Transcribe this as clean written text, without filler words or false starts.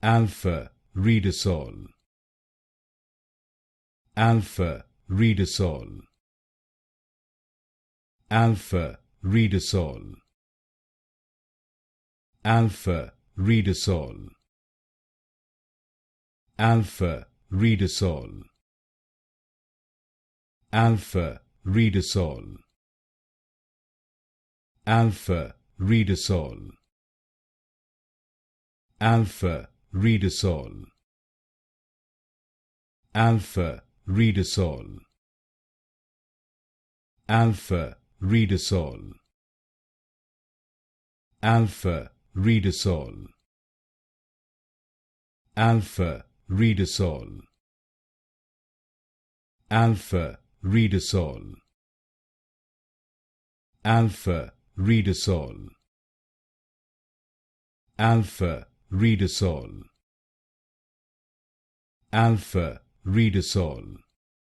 Alpha-Redisol, Alpha-Redisol, Alpha-Redisol, Alpha-Redisol, Alpha-Redisol, Alpha-Redisol, Alpha-Redisol, Alpha-Redisol, Alpha-Redisol, Alpha-Redisol, Alpha-Redisol, Alpha-Redisol, Alpha-Redisol, Alpha-Redisol, Alpha-Redisol, Alpha-Redisol,